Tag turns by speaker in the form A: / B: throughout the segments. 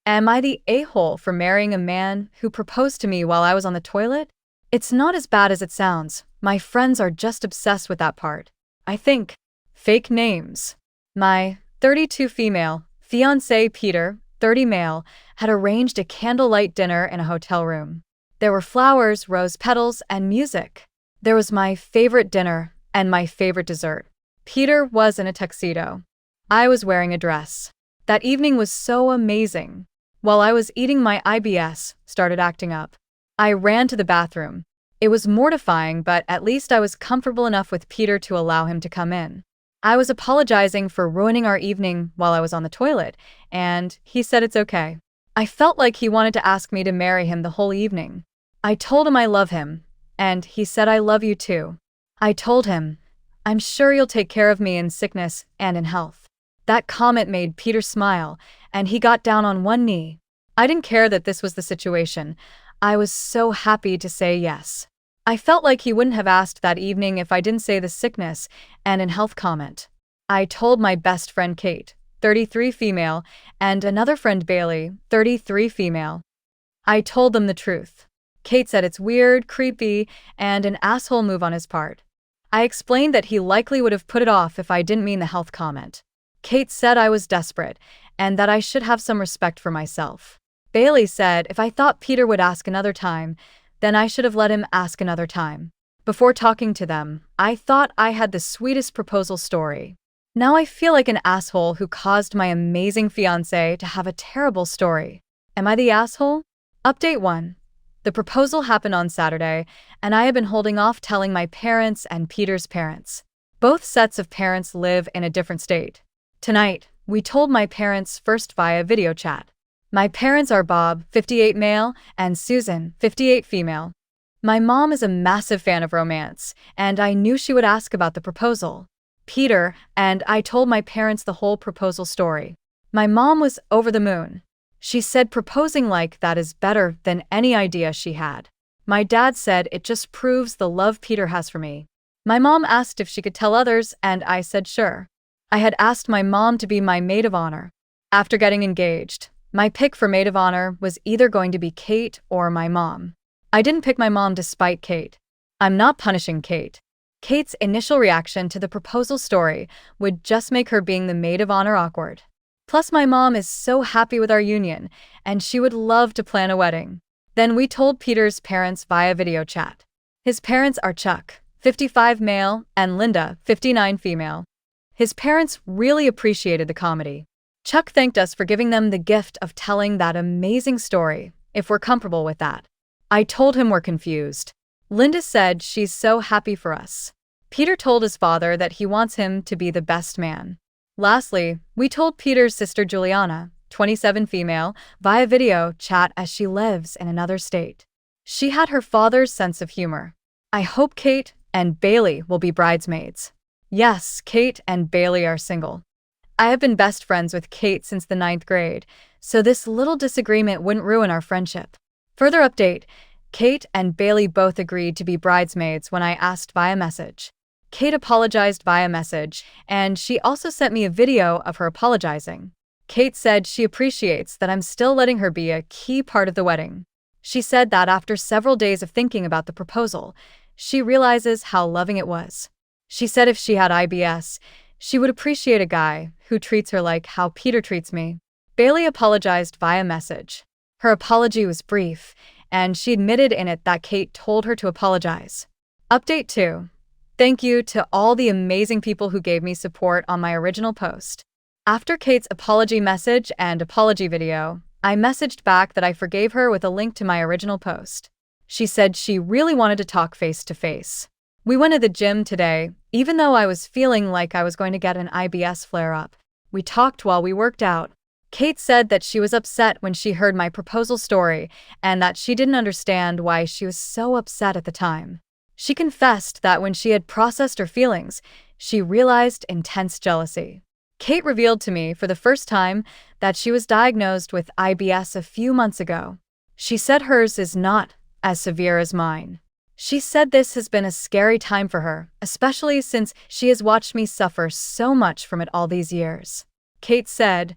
A: Am I the a-hole for marrying a man who proposed to me while I was on the toilet? It's not as bad as it sounds. My friends are just obsessed with that part. I think. Fake names. My 32 female fiancé Peter, 30 male, had arranged a candlelight dinner in a hotel room. There were flowers, rose petals, and music. There was my favorite dinner and my favorite dessert. Peter was in a tuxedo. I was wearing a dress. That evening was so amazing. While I was eating, my IBS started acting up. I ran to the bathroom. It was mortifying, but at least I was comfortable enough with Peter to allow him to come in. I was apologizing for ruining our evening while I was on the toilet, and he said it's okay. I felt like he wanted to ask me to marry him the whole evening. I told him I love him, and he said I love you too. I told him, I'm sure you'll take care of me in sickness and in health. That comment made Peter smile, and he got down on one knee. I didn't care that this was the situation. I was so happy to say yes. I felt like he wouldn't have asked that evening if I didn't say the sickness and in health comment. I told my best friend Kate, 33 female, and another friend Bailey, 33 female. I told them the truth. Kate said it's weird, creepy, and an asshole move on his part. I explained that he likely would have put it off if I didn't mean the health comment. Kate said I was desperate and that I should have some respect for myself. Bailey said if I thought Peter would ask another time, then I should have let him ask another time. Before talking to them, I thought I had the sweetest proposal story. Now I feel like an asshole who caused my amazing fiancé to have a terrible story. Am I the asshole? Update 1. The proposal happened on Saturday, and I have been holding off telling my parents and Peter's parents. Both sets of parents live in a different state. Tonight, we told my parents first via video chat. My parents are Bob, 58 male, and Susan, 58 female. My mom is a massive fan of romance, and I knew she would ask about the proposal. Peter and I told my parents the whole proposal story. My mom was over the moon. She said proposing like that is better than any idea she had. My dad said it just proves the love Peter has for me. My mom asked if she could tell others, and I said sure. I had asked my mom to be my maid of honor. After getting engaged, my pick for maid of honor was either going to be Kate or my mom. I didn't pick my mom despite Kate. I'm not punishing Kate. Kate's initial reaction to the proposal story would just make her being the maid of honor awkward. Plus, my mom is so happy with our union, and she would love to plan a wedding. Then we told Peter's parents via video chat. His parents are Chuck, 55 male, and Linda, 59 female. His parents really appreciated the comedy. Chuck thanked us for giving them the gift of telling that amazing story, if we're comfortable with that. I told him we're confused. Linda said she's so happy for us. Peter told his father that he wants him to be the best man. Lastly, we told Peter's sister Juliana, 27 female, via video chat as she lives in another state. She had her father's sense of humor. I hope Kate and Bailey will be bridesmaids. Yes, Kate and Bailey are single. I have been best friends with Kate since the 9th grade, so this little disagreement wouldn't ruin our friendship. Further update, Kate and Bailey both agreed to be bridesmaids when I asked via message. Kate apologized via message, and she also sent me a video of her apologizing. Kate said she appreciates that I'm still letting her be a key part of the wedding. She said that after several days of thinking about the proposal, she realizes how loving it was. She said if she had IBS, she would appreciate a guy who treats her like how Peter treats me. Bailey apologized via message. Her apology was brief, and she admitted in it that Kate told her to apologize. Update 2. Thank you to all the amazing people who gave me support on my original post. After Kate's apology message and apology video, I messaged back that I forgave her with a link to my original post. She said she really wanted to talk face to face. We went to the gym today, even though I was feeling like I was going to get an IBS flare-up. We talked while we worked out. Kate said that she was upset when she heard my proposal story and that she didn't understand why she was so upset at the time. She confessed that when she had processed her feelings, she realized intense jealousy. Kate revealed to me for the first time that she was diagnosed with IBS a few months ago. She said hers is not as severe as mine. She said this has been a scary time for her, especially since she has watched me suffer so much from it all these years. Kate said,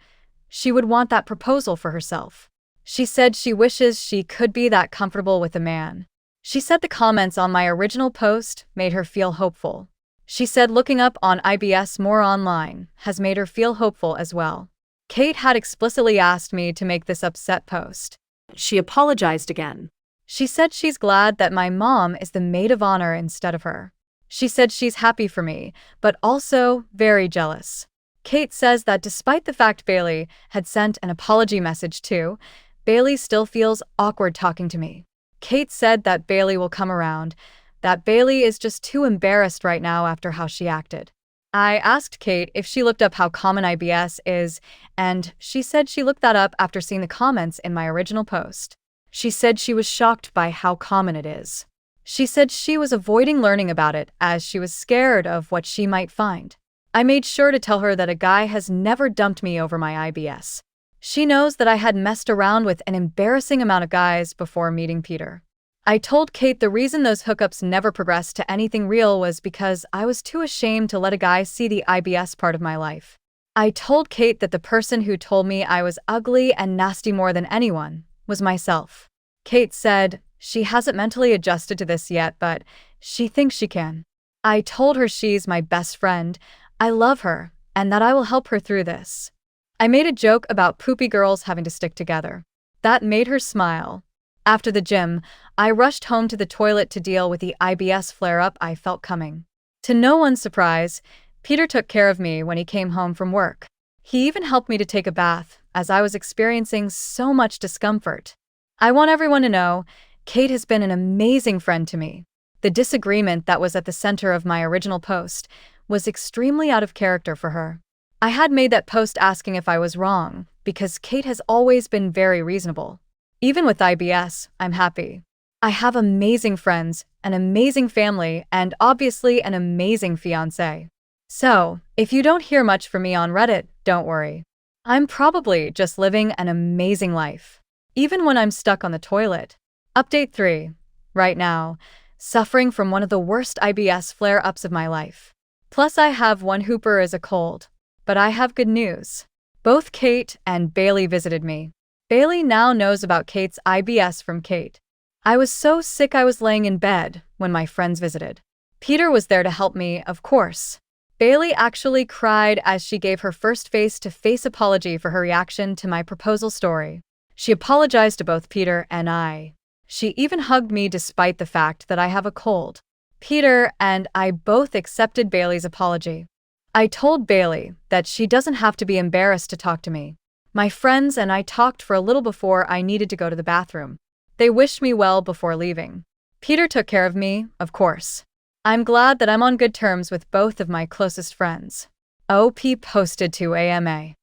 A: She would want that proposal for herself. She said she wishes she could be that comfortable with a man. She said the comments on my original post made her feel hopeful. She said looking up on IBS more online has made her feel hopeful as well. Kate had explicitly asked me to make this upset post.
B: She apologized again.
A: She said she's glad that my mom is the maid of honor instead of her. She said she's happy for me, but also very jealous. Kate says that despite the fact Bailey had sent an apology message too, Bailey still feels awkward talking to me. Kate said that Bailey will come around, that Bailey is just too embarrassed right now after how she acted. I asked Kate if she looked up how common IBS is, and she said she looked that up after seeing the comments in my original post. She said she was shocked by how common it is. She said she was avoiding learning about it as she was scared of what she might find. I made sure to tell her that a guy has never dumped me over my IBS. She knows that I had messed around with an embarrassing amount of guys before meeting Peter. I told Kate the reason those hookups never progressed to anything real was because I was too ashamed to let a guy see the IBS part of my life. I told Kate that the person who told me I was ugly and nasty more than anyone was myself. Kate said she hasn't mentally adjusted to this yet, but she thinks she can. I told her she's my best friend, I love her, and that I will help her through this. I made a joke about poopy girls having to stick together. That made her smile. After the gym, I rushed home to the toilet to deal with the IBS flare-up I felt coming. To no one's surprise, Peter took care of me when he came home from work. He even helped me to take a bath, as I was experiencing so much discomfort. I want everyone to know, Kate has been an amazing friend to me. The disagreement that was at the center of my original post was extremely out of character for her. I had made that post asking if I was wrong, because Kate has always been very reasonable. Even with IBS, I'm happy. I have amazing friends, an amazing family, and obviously an amazing fiancé. So, if you don't hear much from me on Reddit, don't worry. I'm probably just living an amazing life. Even when I'm stuck on the toilet. Update 3. Right now, suffering from one of the worst IBS flare-ups of my life. Plus I have one hooper as a cold. But I have good news. Both Kate and Bailey visited me. Bailey now knows about Kate's IBS from Kate. I was so sick I was laying in bed when my friends visited. Peter was there to help me, of course. Bailey actually cried as she gave her first face-to-face apology for her reaction to my proposal story. She apologized to both Peter and I. She even hugged me despite the fact that I have a cold. Peter and I both accepted Bailey's apology. I told Bailey that she doesn't have to be embarrassed to talk to me. My friends and I talked for a little before I needed to go to the bathroom. They wished me well before leaving. Peter took care of me, of course. I'm glad that I'm on good terms with both of my closest friends. OP posted to AMA.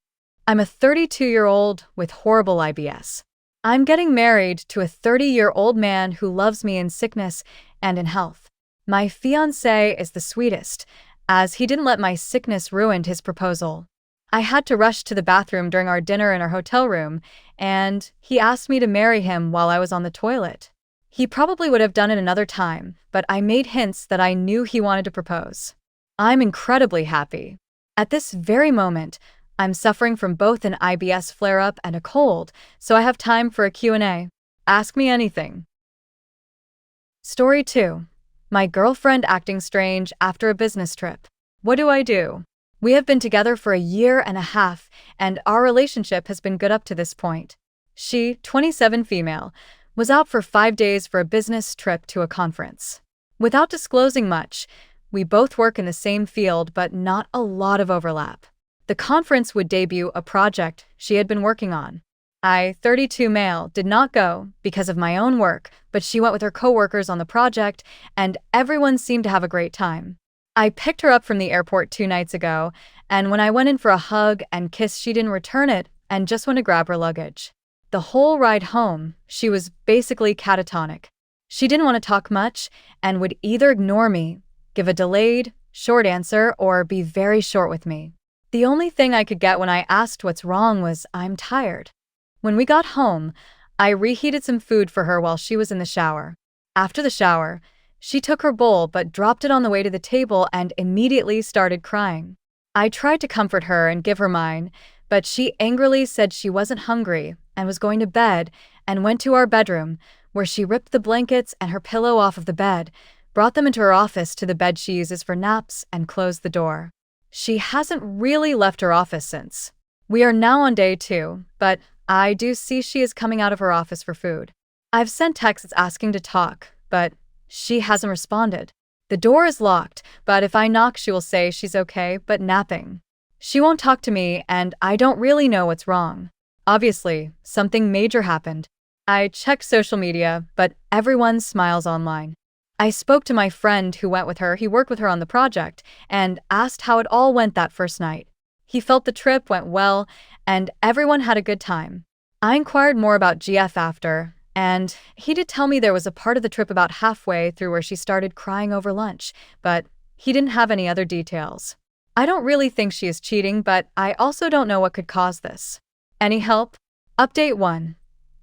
A: I'm a 32-year-old with horrible IBS. I'm getting married to a 30-year-old man who loves me in sickness and in health. My fiancé is the sweetest, as he didn't let my sickness ruin his proposal. I had to rush to the bathroom during our dinner in our hotel room, and he asked me to marry him while I was on the toilet. He probably would have done it another time, but I made hints that I knew he wanted to propose. I'm incredibly happy. At this very moment, I'm suffering from both an IBS flare-up and a cold, so I have time for a Q&A. Ask me anything. Story 2. My girlfriend acting strange after a business trip. What do I do? We have been together for a year and a half, and our relationship has been good up to this point. She, 27 female, was out for 5 days for a business trip to a conference. Without disclosing much, we both work in the same field but not a lot of overlap. The conference would debut a project she had been working on. I, 32 male, did not go because of my own work, but she went with her coworkers on the project, and everyone seemed to have a great time. I picked her up from the airport 2 nights ago, and when I went in for a hug and kiss, she didn't return it and just went to grab her luggage. The whole ride home, she was basically catatonic. She didn't want to talk much and would either ignore me, give a delayed, short answer, or be very short with me. The only thing I could get when I asked what's wrong was, "I'm tired." When we got home, I reheated some food for her while she was in the shower. After the shower, she took her bowl but dropped it on the way to the table and immediately started crying. I tried to comfort her and give her mine, but she angrily said she wasn't hungry and was going to bed and went to our bedroom, where she ripped the blankets and her pillow off of the bed, brought them into her office to the bed she uses for naps, and closed the door. She hasn't really left her office since. We are now on day 2, but I do see she is coming out of her office for food. I've sent texts asking to talk, but she hasn't responded. The door is locked, but if I knock, she will say she's okay, but napping. She won't talk to me, and I don't really know what's wrong. Obviously, something major happened. I checked social media, but everyone smiles online. I spoke to my friend who went with her. He worked with her on the project, and asked how it all went that first night. He felt the trip went well, and everyone had a good time. I inquired more about GF after, and he did tell me there was a part of the trip about halfway through where she started crying over lunch, but he didn't have any other details. I don't really think she is cheating, but I also don't know what could cause this. Any help? Update 1.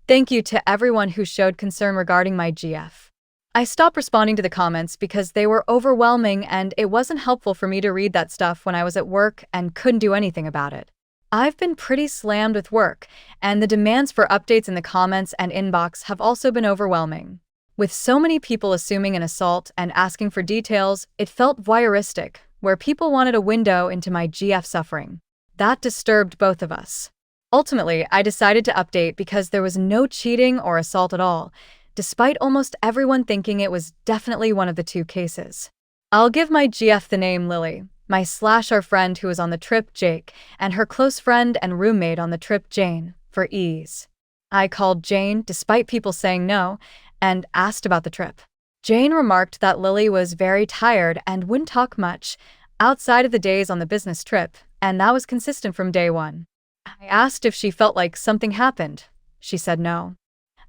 A: Thank you to everyone who showed concern regarding my GF. I stopped responding to the comments because they were overwhelming and it wasn't helpful for me to read that stuff when I was at work and couldn't do anything about it. I've been pretty slammed with work, and the demands for updates in the comments and inbox have also been overwhelming. With so many people assuming an assault and asking for details, it felt voyeuristic, where people wanted a window into my GF suffering. That disturbed both of us. Ultimately, I decided to update because there was no cheating or assault at all, despite almost everyone thinking it was definitely one of the 2 cases. I'll give my GF the name Lily, my / friend who was on the trip Jake, and her close friend and roommate on the trip Jane, for ease. I called Jane, despite people saying no, and asked about the trip. Jane remarked that Lily was very tired and wouldn't talk much outside of the days on the business trip, and that was consistent from day 1. I asked if she felt like something happened. She said no.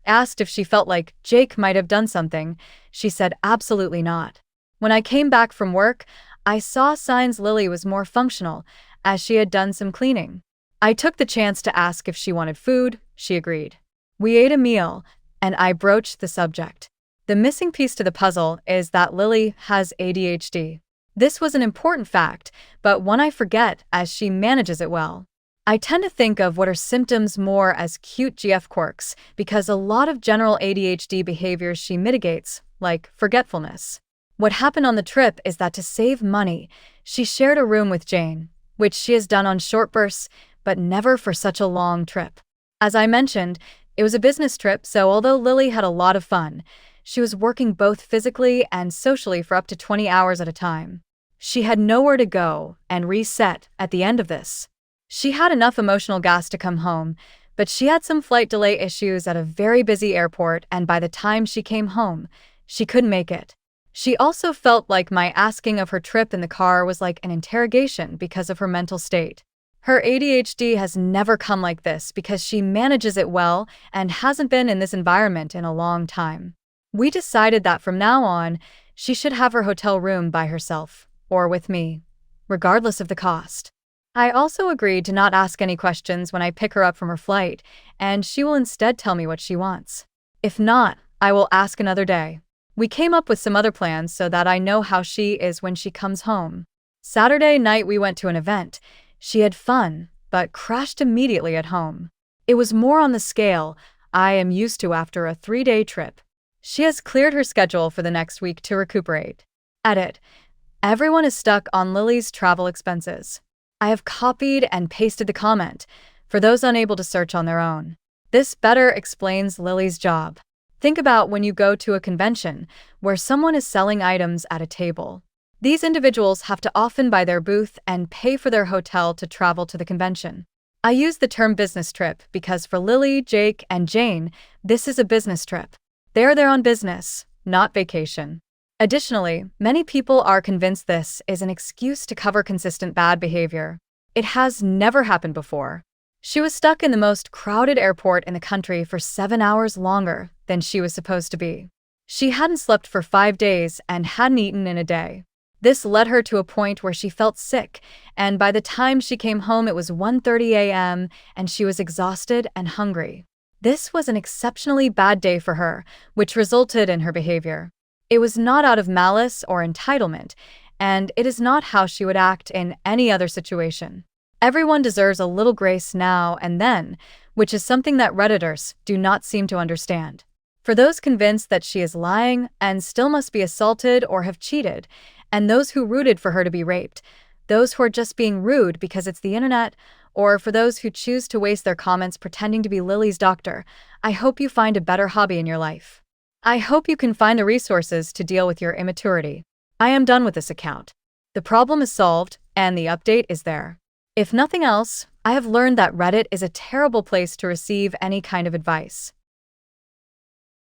A: I asked if she felt like Jake might have done something. She said absolutely not. When I came back from work, I saw signs Lily was more functional, as she had done some cleaning. I took the chance to ask if she wanted food. She agreed. We ate a meal, and I broached the subject. The missing piece to the puzzle is that Lily has ADHD. This was an important fact, but one I forget as she manages it well. I tend to think of what are symptoms more as cute GF quirks because a lot of general ADHD behaviors she mitigates, like forgetfulness. What happened on the trip is that to save money, she shared a room with Jane, which she has done on short bursts, but never for such a long trip. As I mentioned, it was a business trip, so although Lily had a lot of fun, she was working both physically and socially for up to 20 hours at a time. She had nowhere to go and reset at the end of this. She had enough emotional gas to come home, but she had some flight delay issues at a very busy airport, and by the time she came home, she couldn't make it. She also felt like my asking of her trip in the car was like an interrogation because of her mental state. Her ADHD has never come like this because she manages it well and hasn't been in this environment in a long time. We decided that from now on, she should have her hotel room by herself, or with me, regardless of the cost. I also agreed to not ask any questions when I pick her up from her flight, and she will instead tell me what she wants. If not, I will ask another day. We came up with some other plans so that I know how she is when she comes home. Saturday night we went to an event. She had fun, but crashed immediately at home. It was more on the scale I am used to after a 3-day trip. She has cleared her schedule for the next week to recuperate. Edit. Everyone is stuck on Lily's travel expenses. I have copied and pasted the comment for those unable to search on their own. This better explains Lily's job. Think about when you go to a convention where someone is selling items at a table. These individuals have to often buy their booth and pay for their hotel to travel to the convention. I use the term business trip because for Lily, Jake, and Jane, this is a business trip. They are there on business, not vacation. Additionally, many people are convinced this is an excuse to cover consistent bad behavior. It has never happened before. She was stuck in the most crowded airport in the country for 7 hours longer than she was supposed to be. She hadn't slept for 5 days and hadn't eaten in a day. This led her to a point where she felt sick, and by the time she came home it was 1:30 a.m. and she was exhausted and hungry. This was an exceptionally bad day for her, which resulted in her behavior. It was not out of malice or entitlement, and it is not how she would act in any other situation. Everyone deserves a little grace now and then, which is something that Redditors do not seem to understand. For those convinced that she is lying and still must be assaulted or have cheated, and those who rooted for her to be raped, those who are just being rude because it's the internet, or for those who choose to waste their comments pretending to be Lily's doctor, I hope you find a better hobby in your life. I hope you can find the resources to deal with your immaturity. I am done with this account. The problem is solved, and the update is there. If nothing else, I have learned that Reddit is a terrible place to receive any kind of advice.